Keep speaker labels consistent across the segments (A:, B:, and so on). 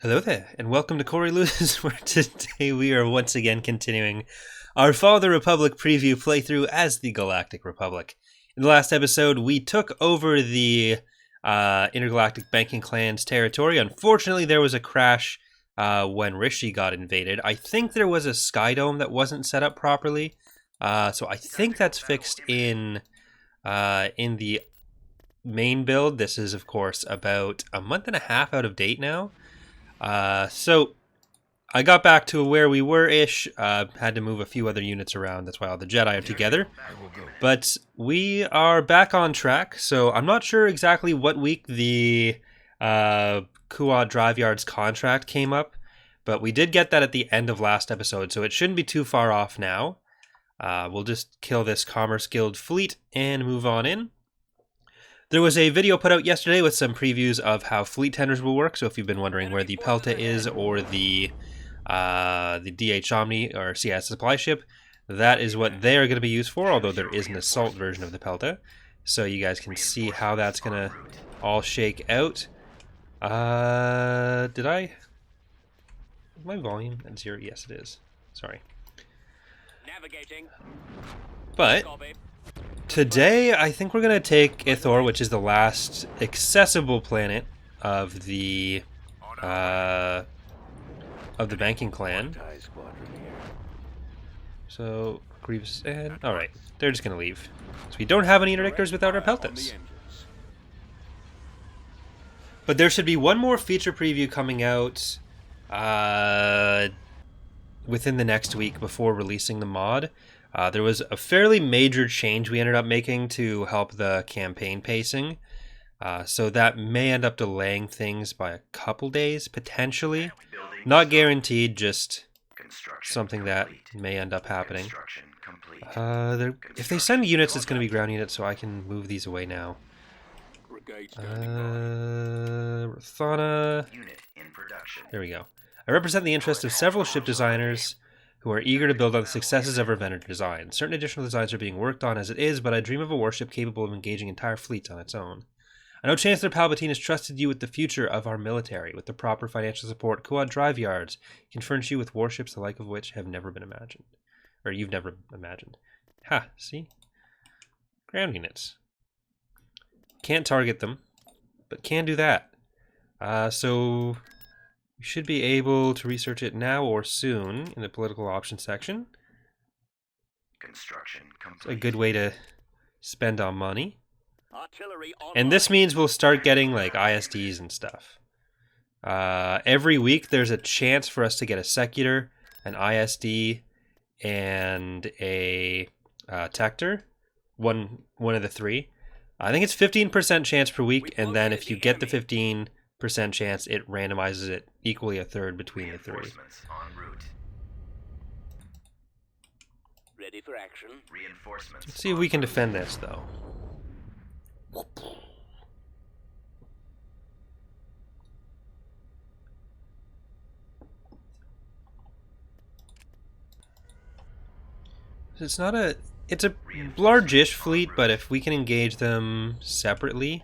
A: Hello there, and welcome to Corey Loses, where today we are once again continuing our Fall of the Republic preview playthrough as the Galactic Republic. In the last episode, we took over the Intergalactic Banking Clan's territory. Unfortunately, there was a crash when Rishi got invaded. I think there was a Sky Dome that wasn't set up properly, so I think that's fixed in the main build. This is, of course, about a month and a half out of date now. So I got back to where we were-ish, had to move a few other units around, that's why all the Jedi are together, but we are back on track. So I'm not sure exactly what week the Kuat Drive Yards contract came up, but we did get that at the end of last episode, so it shouldn't be too far off now. We'll just kill this Commerce Guild fleet and move on in. There was a video put out yesterday with some previews of how fleet tenders will work, so if you've been wondering where the Pelta is or the DH Omni or CS supply ship, that is what they are going to be used for, although there is an assault version of the Pelta. So you guys can see how that's going to all shake out. Is my volume at 0? Yes, it is. Sorry.
B: Navigating.
A: But today, I think we're going to take Ithor, which is the last accessible planet of the Banking Clan. So, Grievous and... Alright, they're just going to leave. So we don't have any interdictors without our Peltas. But there should be one more feature preview coming out within the next week before releasing the mod. There was a fairly major change we ended up making to help the campaign pacing. So that may end up delaying things by a couple days, potentially. Not guaranteed, just something that may end up happening. If they send units, it's going to be ground units, so I can move these away now. Rathana. There we go. I represent the interest of several ship designers who are eager to build on the successes of our vendor design. Certain additional designs are being worked on as it is, but I dream of a warship capable of engaging entire fleets on its own. I know Chancellor Palpatine has trusted you with the future of our military. With the proper financial support, Kuat Drive Yards can furnish you with warships the like of which have never been imagined. Or you've never imagined. Ha, see? Ground units. Can't target them, but can do that. So you should be able to research it now or soon in the political options section.
C: Construction complete.
A: It's a good way to spend our money.
B: Artillery
A: And this means we'll start getting like ISDs and stuff. Every week there's a chance for us to get a secular, an ISD, and a Tector. One of the three. I think it's 15% chance per week, and then if you get the 15% chance, it randomizes it equally a third between the three.
C: Reinforcements en route.
B: ready for action.
C: Reinforcements.
A: Let's see if we can defend this, though. It's not a... It's a large-ish fleet, but if we can engage them separately,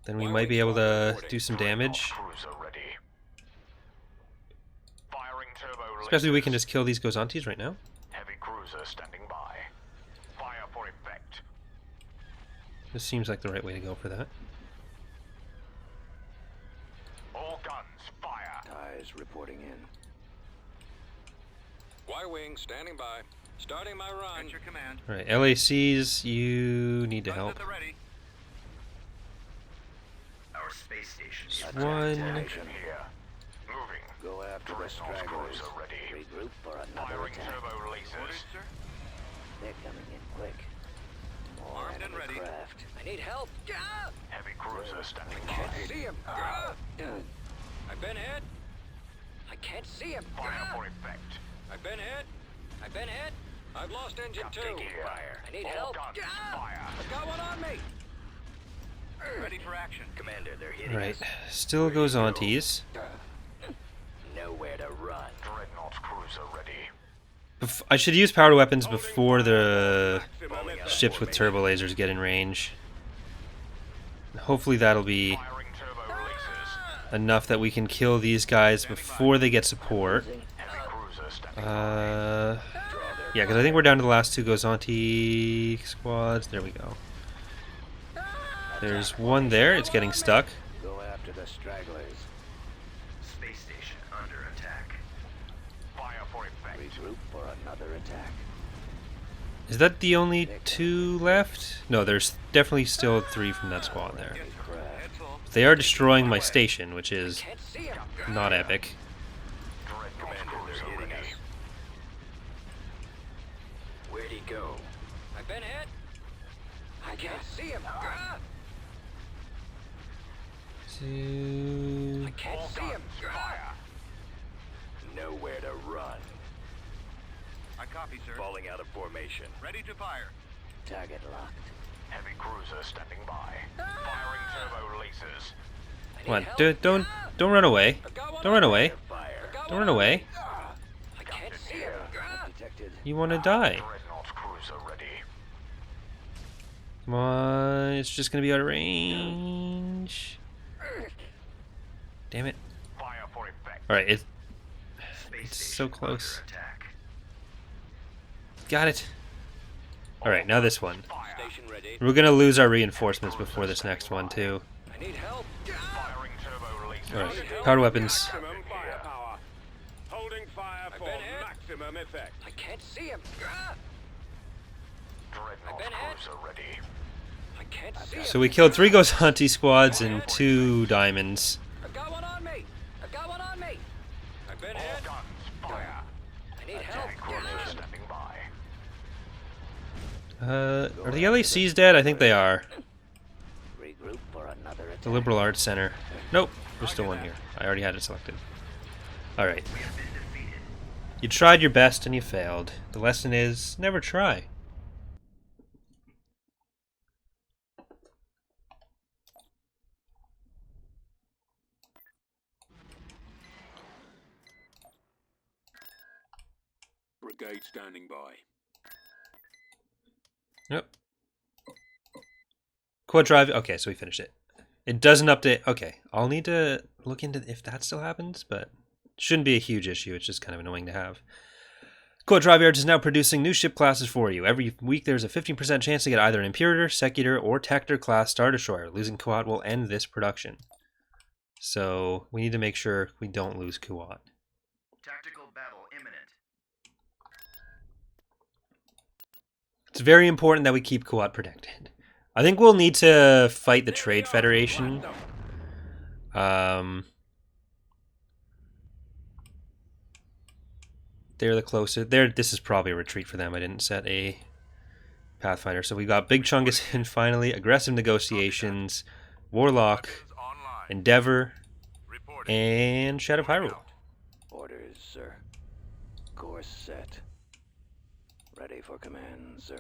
A: then we might be able to do some damage. Especially if we can just kill these Gozantis right now.
D: Heavy cruiser standing by. Fire for effect.
A: This seems like the right way to go for that.
D: All guns, fire.
B: Ties reporting in.
E: Y-wing standing by. Starting my run.
B: At your command.
A: Alright, LACs, you need to
B: Guns
A: help.
B: at the ready.
C: Our space station.
A: Just
C: is
A: one.
D: Action here. Moving.
B: Go after the
D: Dreadnought
B: stragglers.
D: cruiser ready.
B: Regroup for another
D: Firing
B: attack.
D: turbo releases.
B: Orders, sir? They're coming in quick. More
E: Armed and
B: enemy
E: ready.
B: craft. I need help. Ah!
D: Heavy cruiser standing
B: Can't
D: by.
B: see him.
E: I've been hit.
B: I can't see him.
D: Fire for effect.
E: I've been hit. I've been hit. I've lost engine two.
D: Taking fire.
B: I need
D: All
B: help.
D: guns,
B: Ah!
D: fire.
E: I've got one on me.
B: Ready for action.
C: Commander, they're hitting
A: Right,
C: us.
A: still Gozantis.
B: Nowhere to run.
D: Dreadnought cruiser ready.
A: I should use powered weapons before the ships with turbo lasers get in range. Hopefully that'll be
D: Firing turbo releases.
A: enough that we can kill these guys before they get support.
D: Heavy cruiser standing
A: Yeah, because I think we're down to the last two Gozanti squads. There we go. There's one there. It's getting stuck.
B: Go after the stragglers.
C: Space station under attack.
D: Fire for effect.
B: Regroup for another attack.
A: Is that the only two left? No, there's definitely still three from that squad there.
B: Craft.
A: They are destroying my station, which is
E: Can't see him.
A: not epic.
D: Dreadnought cruiser ready.
C: Where'd he go?
E: I've been hit. I can't see him. I can't
D: All
E: see him.
D: guns, fire.
C: Nowhere to run.
F: I copy, sir.
C: Falling out of formation.
F: Ready to fire.
B: Target locked.
D: Heavy cruiser standing by. Firing turbo lasers.
E: I need
A: Come on,
E: help.
A: don't run away.
E: I've got one
A: Don't
E: on
A: run
E: me.
A: away.
C: Fire.
E: I've got
A: Don't
E: one
A: run
E: on
A: away.
E: me. I can't see him.
B: Detected.
A: You want to die.
D: Dreadnought cruiser ready.
A: Come on, it's just gonna be out of range. Damn it.
D: Fire for effect.
A: Alright,
C: Space
A: It's
C: station
A: so close.
C: under attack.
A: got it. Alright, now this one.
D: Fire.
E: Station ready.
A: We're gonna lose our reinforcements before this next one, too.
E: I need help.
D: Firing turbo lasers.
A: Alright, powered weapons.
F: Maximum firepower. Holding fire
E: I've
F: for
E: been hit.
F: maximum effect.
E: I can't see him.
D: Dreadnought
E: been hit.
D: cruiser ready.
E: I can't see him.
A: So we killed 3 Gozanti squads and 2 diamonds.
E: I've got one on me. I've got one on me. I've been
D: All
E: hit.
D: guns, fire.
E: I need help.
D: Cruiser standing by.
A: Are the LACs dead? I think they are.
B: Regroup for another attack.
A: The Liberal Arts Center. Nope, there's still one here. I already had it selected. Alright. You tried your best and you failed. The lesson is, never try.
F: Brigade standing by.
A: Yep. Quad drive. Okay, so we finished it. It doesn't update. Okay, I'll need to look into if that still happens, but shouldn't be a huge issue. It's just kind of annoying to have. Quad Drive Yards is now producing new ship classes for you. Every week there's a 15% chance to get either an Imperator, Secutor, or Tactor class Star Destroyer. Losing Kuat will end this production. So we need to make sure we don't lose Kuat.
C: Tactical battle imminent.
A: It's very important that we keep Kuat protected. I think we'll need to fight the Trade Federation. They're the closest. This is probably a retreat for them. I didn't set a Pathfinder. So we got Big Chungus in finally. Aggressive Negotiations, Warlock, Endeavor, and Shadow Hyrule.
B: Orders, sir. Course set. Ready for command, sir.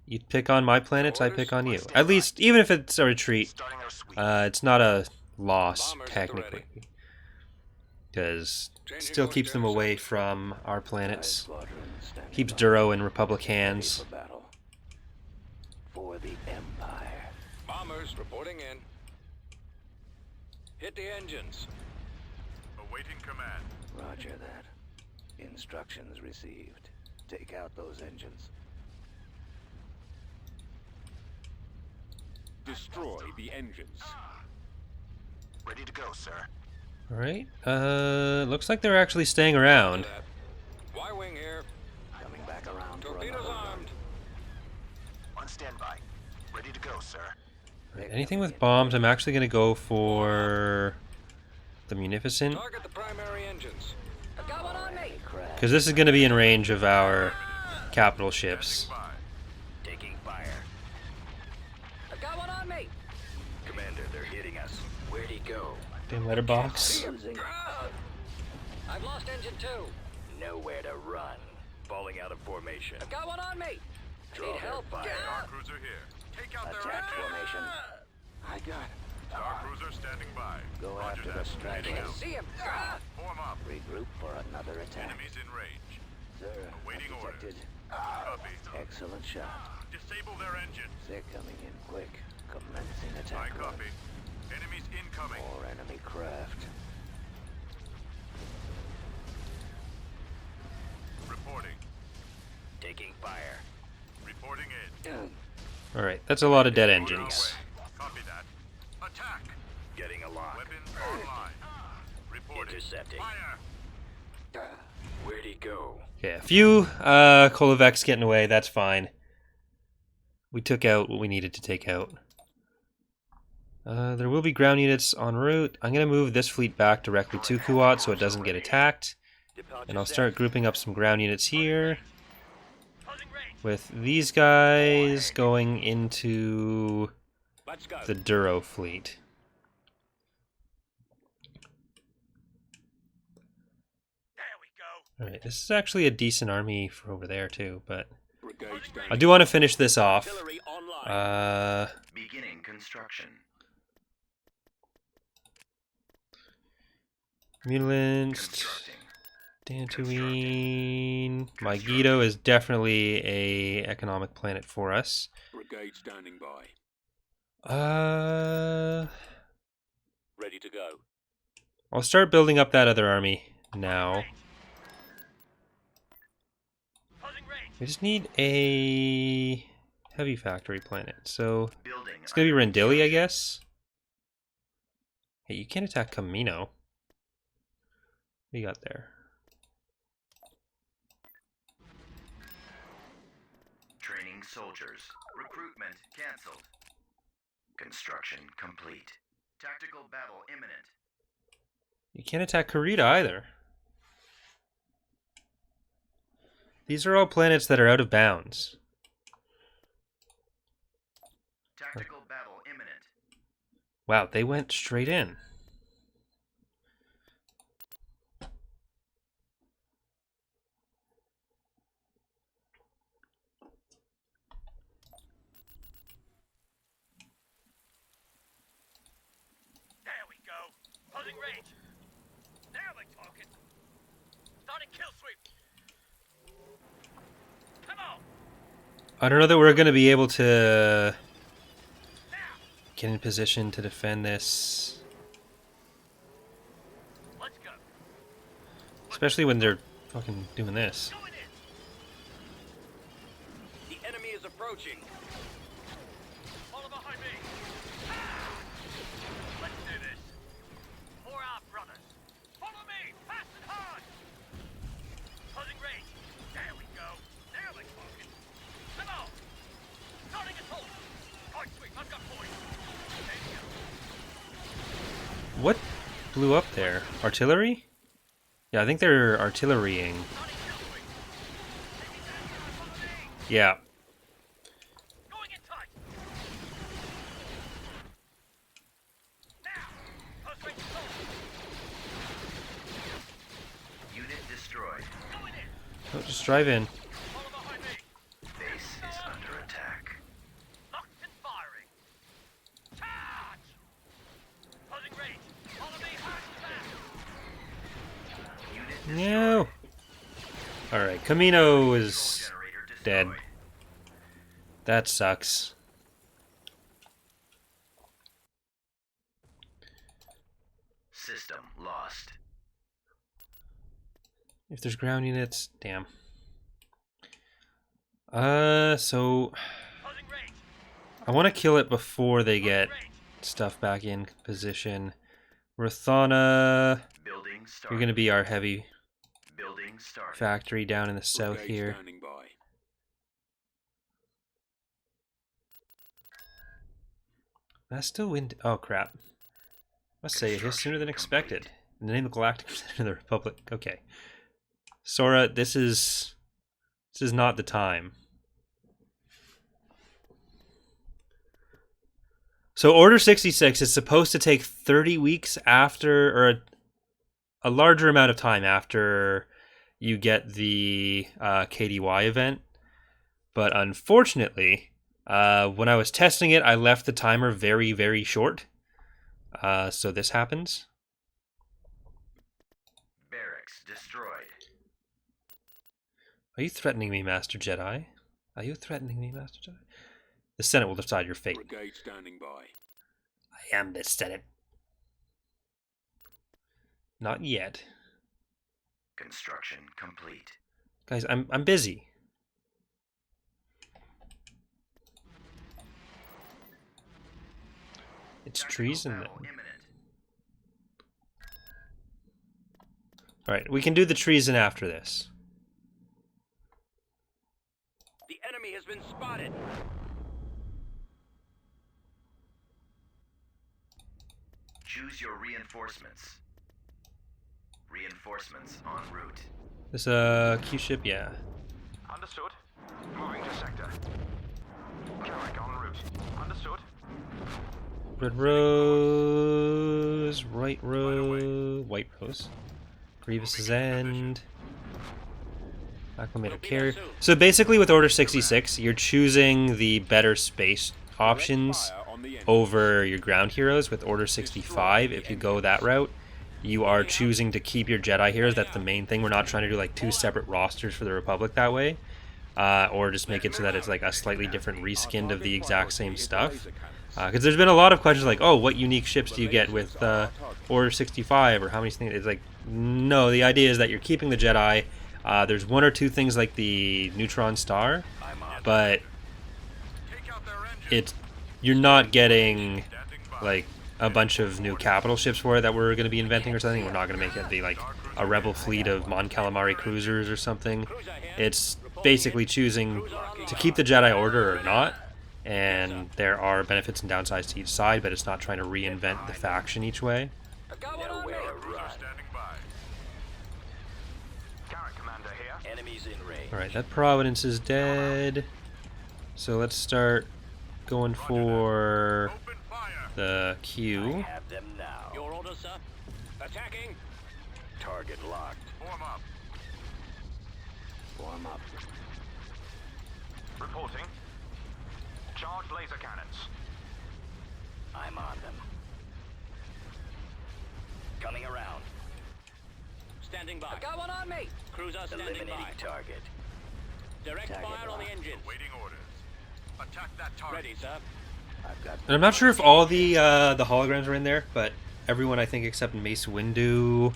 A: You pick on my planets, I pick on you. At least, even if it's a retreat,
D: Starting our sweep.
A: it's not a loss,
E: Bombers at the
A: technically.
E: ready.
A: Because it
E: Changing
A: still
E: course
A: keeps them
E: down
A: away
E: south.
A: from our
B: Five
A: planets.
B: squadrons standing
A: Keeps
B: by.
A: Duro in Republic
B: Ready
A: hands.
B: for battle. For the Empire.
E: Bombers reporting in. Hit the engines.
F: Awaiting command.
B: Roger that. Instructions received. Take out those engines.
F: Destroy the engines.
D: Ready to go, sir.
A: Alright, looks like they're actually staying around.
E: That. Y-wing here.
B: Coming back around for
E: Torpedoes
B: another run.
E: armed.
D: On standby. Ready to go, sir.
B: They're
A: Anything
B: coming
A: with
B: in.
A: bombs, I'm actually going to go for the Munificent.
E: Target the primary engines. I've got one on me.
B: Crash.
A: Because this is going to be in range of our capital ships.
C: Taking fire.
E: I've got one on me.
C: Commander, they're hitting us. Where'd he go?
A: Damn letterbox.
B: Losing.
E: I've lost engine 2.
C: Nowhere to run. Falling out of formation.
E: I've got one on me. I
C: Draw
E: need
C: their
E: help.
C: fire.
F: Cruiser here. Take out
B: Attack formation. I got it.
F: Star Cruiser standing by.
B: Go
F: Roger
B: after
F: that.
B: the stragglers.
E: Can't see him.
F: Form up.
B: Regroup for another attack.
F: Enemies in range.
B: Sir,
F: Awaiting
B: detected.
F: Copy.
B: Excellent shot.
F: Disable their engines.
B: They're coming in quick. Commencing
F: I
B: attack run.
F: copy. Enemies incoming.
B: More enemy craft.
F: Reporting.
C: Taking fire.
F: Reporting in.
A: Alright, that's a lot of dead
F: On our
A: engines.
F: way. Copy that. Attack.
C: Getting a lock.
F: Weapons online. Reporting.
C: Intercepting.
F: Fire.
C: Where'd he go?
A: Okay, a few Kolovecs getting away, that's fine. We took out what we needed to take out. There will be ground units en route. I'm going to move this fleet back directly to Kuat so it doesn't get attacked. And I'll start grouping up some ground units here. With these guys going into
E: Let's go.
A: the Duro fleet. Alright, this is actually a decent army for over there too, but
E: Brigade
A: I
E: standing.
A: do want to finish this off.
E: Artillery online.
B: Beginning construction.
A: Mutilanced, Dantooine. Megiddo is definitely a economic planet for us.
E: Brigade standing by. Ready to go.
A: I'll start building up that other army now. We just need a heavy factory planet, so
B: Building.
A: it's gonna be Rendili, I guess. Hey, you can't attack Camino. What do you got there?
B: Training soldiers. Recruitment cancelled. Construction complete. Tactical battle imminent.
A: You can't attack Kurita either. These are all planets that are out of bounds.
B: Tactical battle imminent.
A: Wow, they went straight in.
C: There we go. Holding range. Now we're talking. Starting kill sweep. Come on.
A: I don't know that we're going to be able to get in position to defend this.
C: Let's go.
A: Especially when they're fucking doing this.
C: Going in.
E: The enemy is approaching.
C: Follow behind me. Ah! Let's do this. For our brothers. Follow me. Fast and hard. Closing range. There we go. Now we're talking. Come on. Starting assault. Point sweep. I've got points. There you go.
A: What blew up there? Artillery? Yeah, I think they're artillerying.
C: Starting kill sweep. Taking down guard. Follow me.
A: Yeah.
C: Going in tight. Now. Close range assault.
B: Unit destroyed.
C: Going in.
A: Oh, just drive in.
C: Follow behind me.
B: Base is under attack.
C: Locked and firing. Charge! Closing range. Follow me hard and fast.
B: Unit
A: No. Alright, Camino is
B: generator
A: dead.
B: destroyed.
A: That sucks.
B: System lost.
A: If there's ground units, damn. So
C: Closing range.
A: I want to kill it before they get
C: Range.
A: stuff back in position. Rathana,
B: Building start.
A: you're going to be our heavy
B: Building start.
A: factory down in the south
E: Brigade
A: here.
E: standing by.
A: That's still wind. Oh crap! Must say it here sooner than expected. In the name of Galactic of the Republic. Okay, Sora, this is not the time. So Order 66 is supposed to take 30 weeks after, or a larger amount of time after you get the KDY event. But unfortunately, when I was testing it, I left the timer very, very short. So this happens.
B: Barracks destroyed.
A: Are you threatening me, Master Jedi? Are you threatening me, Master Jedi? The Senate will decide your fate.
E: Brigade standing by.
A: I am the Senate. Not yet.
G: Construction complete.
A: Guys, I'm busy. It's treason then.
G: Battle imminent.
A: Alright, we can do the treason after this.
E: The enemy has been spotted.
G: Choose your reinforcements. Reinforcements en route.
A: This Q ship, yeah.
D: Understood. Moving to sector. Carrick en route. Understood.
A: Red Rose, White Rose, White Rose. Grievous's End. Acclimated Carrier. So basically with Order 66, you're choosing the better space options over your ground heroes. With Order 65, if you go that route, you are choosing to keep your Jedi heroes. That's the main thing. We're not trying to do like two separate rosters for the Republic that way. Or just make it so that it's like a slightly different reskinned of the exact same stuff. Because there's been a lot of questions like, oh, what unique ships do you get with Order 65, or how many things? It's like, no, the idea is that you're keeping the Jedi. There's one or two things like the Neutron Star, but you're not getting like a bunch of new capital ships for it that we're going to be inventing or something. We're not going to make it be like a rebel fleet of Mon Calamari cruisers or something. It's basically choosing to keep the Jedi Order or not. And there are benefits and downsides to each side, but it's not trying to reinvent the faction each way.
F: Standing by.
D: Carrick commander here.
E: Enemies in range.
A: Alright, that Providence is dead. So let's start going for
F: Open fire.
A: the Q.
E: Have them now. Your order, sir. Attacking. Target locked.
F: Form up.
E: Warm up.
D: Reporting. Charged laser cannons.
E: I'm on them. Coming around. Standing by. Got one on me. Cruiser standing by. Target. Direct fire on the engines.
F: Waiting orders. Attack that target.
E: Ready, sir. I've got.
A: And I'm not sure if all the holograms are in there, but everyone I think except Mace Windu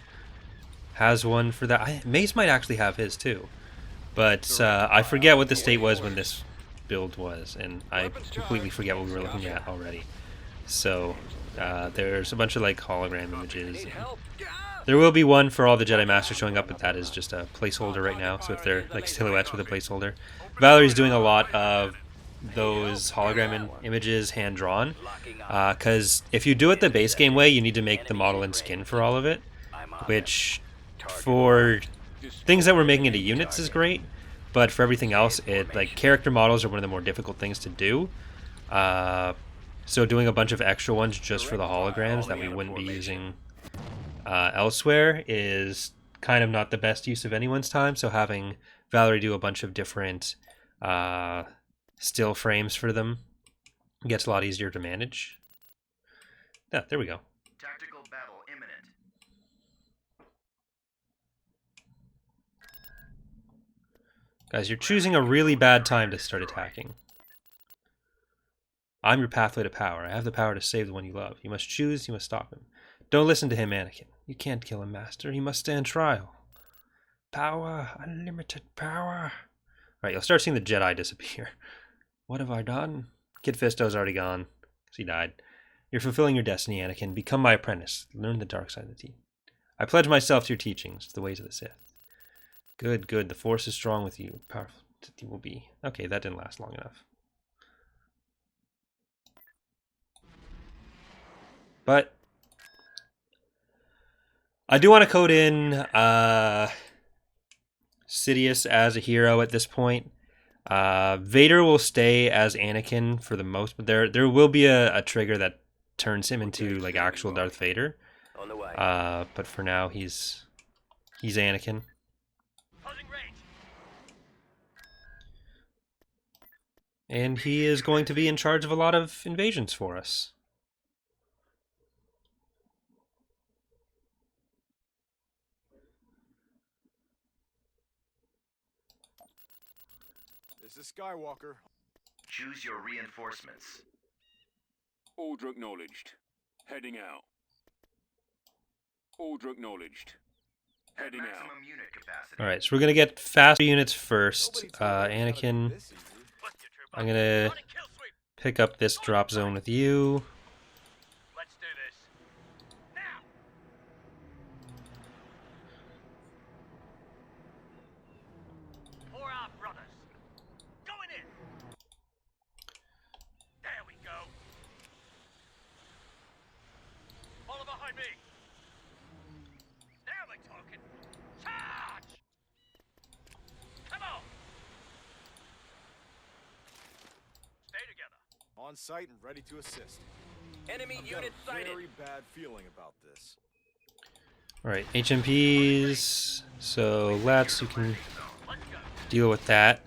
A: has one for that. Mace might actually have his too, but I forget what the state was when this build was, and I completely forget what we were looking at already. So there's a bunch of like hologram images. There will be one for all the Jedi Masters showing up, but that is just a placeholder right now. So if they're like silhouettes with a placeholder, Valerie's doing a lot of those hologram images hand drawn, because if you do it the base game way, you need to make the model and skin for all of it, which for things that we're making into units is great. But for everything else, like character models are one of the more difficult things to do. So doing a bunch of extra ones just for the holograms that we wouldn't be using elsewhere is kind of not the best use of anyone's time. So having Valerie do a bunch of different still frames for them gets a lot easier to manage. Yeah, there we go.
G: Tactical battle imminent.
A: Guys, you're choosing a really bad time to start attacking. I'm your pathway to power. I have the power to save the one you love. You must choose, you must stop him. Don't listen to him, Anakin. You can't kill him, Master. He must stand trial. Power, unlimited power. Alright, you'll start seeing the Jedi disappear. What have I done? Kid Fisto's already gone, because he died. You're fulfilling your destiny, Anakin. Become my apprentice. Learn the dark side of the teeth. I pledge myself to your teachings, the ways of the Sith. Good, good. The Force is strong with you. Powerful you will be. Okay, that didn't last long enough. But I do want to code in Sidious as a hero at this point. Vader will stay as Anakin for the most, but there will be a trigger that turns him into like actual Darth Vader.
E: On the way.
A: But for now, he's Anakin.
C: Closing range.
A: And he is going to be in charge of a lot of invasions for us.
F: This is Skywalker.
G: Choose your reinforcements.
E: Order acknowledged.
F: Heading out. Order acknowledged.
G: At
F: Heading out.
G: maximum unit capacity.
A: Alright, so we're gonna get faster units first. Anakin, I'm gonna pick up this drop zone with you.
C: Let's do this. Now! For our brothers. Going in! There we go. Follow behind me. Now we're talking. Charge! Come on! Stay together.
H: On site and ready to assist.
E: Enemy
H: I've got
E: unit
H: a
E: sighted.
H: very bad feeling about this.
A: Alright, HMPs. So, Lats, you can
C: Let's go.
A: deal with that.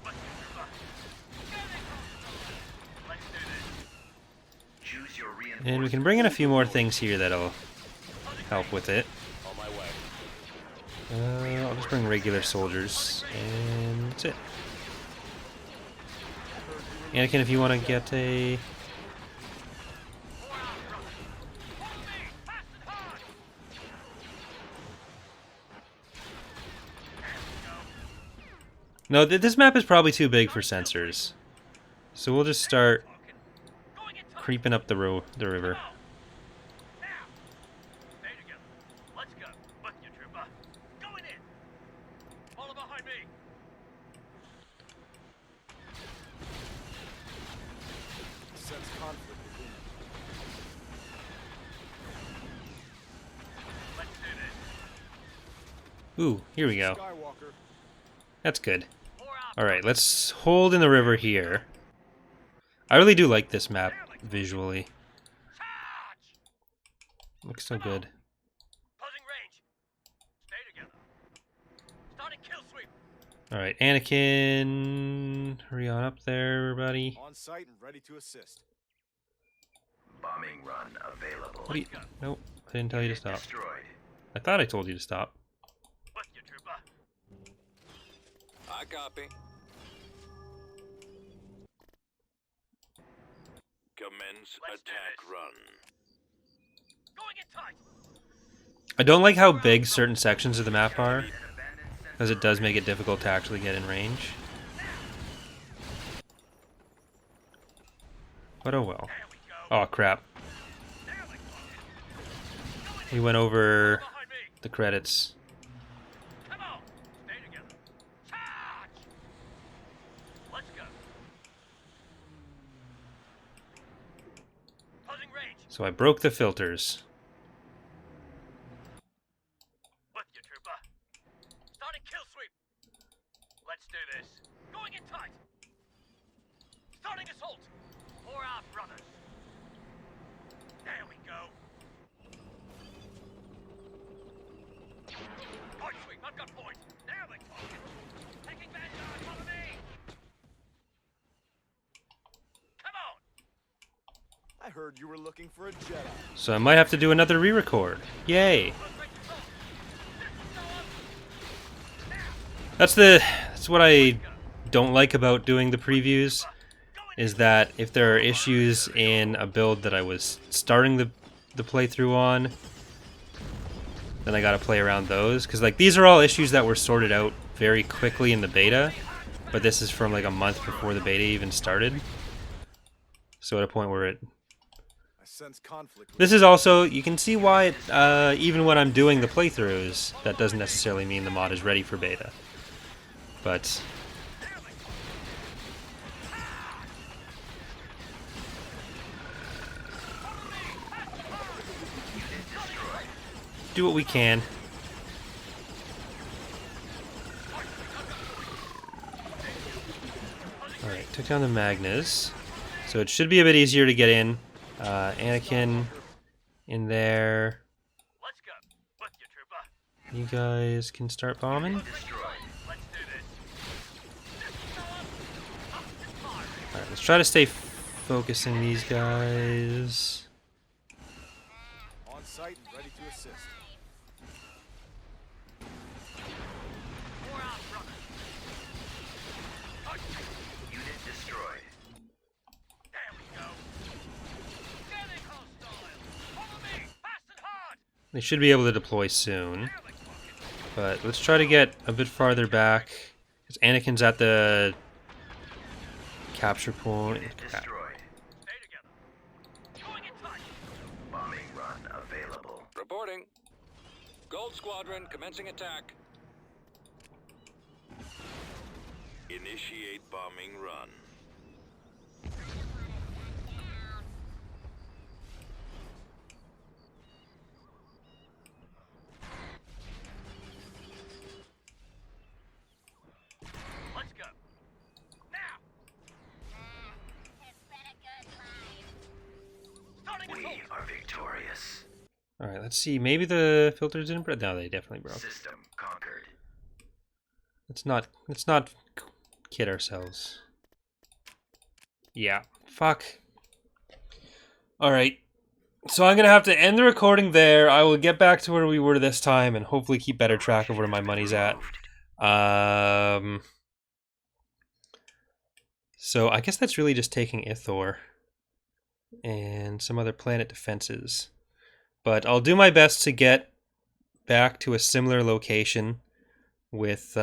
C: Let's do this.
G: Choose your reinforcements.
A: And we can bring in a few more things here that'll help with it.
E: On my way.
A: I'll just bring regular soldiers, and that's it. Anakin, if you want to get a... No, this map is probably too big for sensors. So we'll just start creeping up the river.
C: Now! Stay together. Let's go. With you, trooper. Going in. Follow behind me.
H: Sense conflict between them.
C: Let's do this.
A: Ooh, here we go.
H: Skywalker.
A: That's good.
C: For our
A: Alright, let's hold in the river here. I really do like this map visually.
C: charge!
A: Looks so good.
C: Closing range. Stay together. Starting kill sweep.
A: Alright, Anakin, hurry on up there, everybody.
H: On site and ready to assist.
G: Bombing run available.
A: What do you... Nope, I didn't tell you to stop.
G: Destroyed.
A: I thought I told you to stop.
C: With you, trooper.
E: I copy. Commence
C: Let's do
E: attack
C: this.
E: run.
C: Going in tight.
A: I don't like how big certain sections of the map are, because it does make it difficult to actually get in range. But oh well.
C: There we go.
A: Oh crap.
C: Now we're talking.
A: We went over
C: Behind me.
A: the credits.
C: Come on. Stay together. Charge! Let's go. Closing range.
A: So I broke the filters.
C: With you, trooper. Starting kill sweep. Let's do this. Going in tight. Starting assault. For our brothers. There we go. Point sweep. I've got point. Now we're talking. Taking vanguard. Follow me. Come on.
H: I heard you were looking for a Jedi.
A: So I might have to do another re-record. Yay! That's what I don't like about doing the previews, is that if there are issues in a build that I was starting the playthrough on, then I gotta play around those. Because like these are all issues that were sorted out very quickly in the beta, but this is from like a month before the beta even started. So at a point where it...
H: I sense conflict.
A: This is also, you can see why, even when I'm doing the playthroughs, that doesn't necessarily mean the mod is ready for beta. But... do what we can. Alright, took down the Magnus. So it should be a bit easier to get in. Anakin in there.
C: Let's go. With you, trooper.
A: You guys can start bombing.
C: Let's do this.
A: Alright, let's try to stay focusing these guys.
H: On site and ready to assist.
C: For our brothers.
G: Unit destroyed.
C: There we go. Getting hostile.
A: They should be able to deploy soon. But let's try to get a bit farther back. Because Anakin's at the capture point.
G: Destroyed.
C: Stay together. Going in touch.
G: Bombing run available.
E: Reporting. Gold Squadron commencing attack.
F: Initiate bombing run.
C: Let's go. Now. Starting
G: We
C: assault.
G: are victorious.
A: Alright, let's see. Maybe the filters didn't break. No, they definitely broke.
G: System conquered.
A: Let's not kid ourselves. Yeah. Fuck. Alright. So I'm gonna have to end the recording there. I will get back to where we were this time and hopefully keep better track of where my money's at. So I guess that's really just taking Ithor and some other planet defenses. But I'll do my best to get back to a similar location with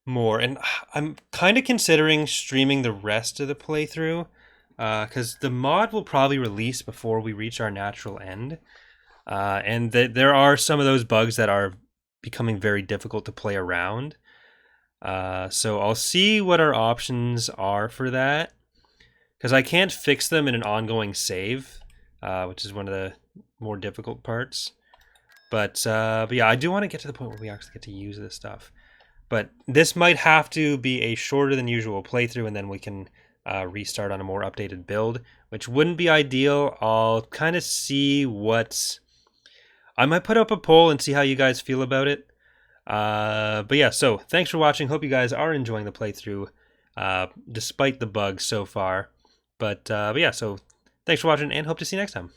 A: more. And I'm kind of considering streaming the rest of the playthrough because the mod will probably release before we reach our natural end. And there are some of those bugs that are becoming very difficult to play around. So I'll see what our options are for that. Because I can't fix them in an ongoing save, which is one of the more difficult parts. But yeah, I do want to get to the point where we actually get to use this stuff. But this might have to be a shorter than usual playthrough, and then we can restart on a more updated build, which wouldn't be ideal. I'll kind of see what... I might put up a poll and see how you guys feel about it. But yeah, so thanks for watching. Hope you guys are enjoying the playthrough, despite the bugs so far. But yeah, so thanks for watching, and hope to see you next time.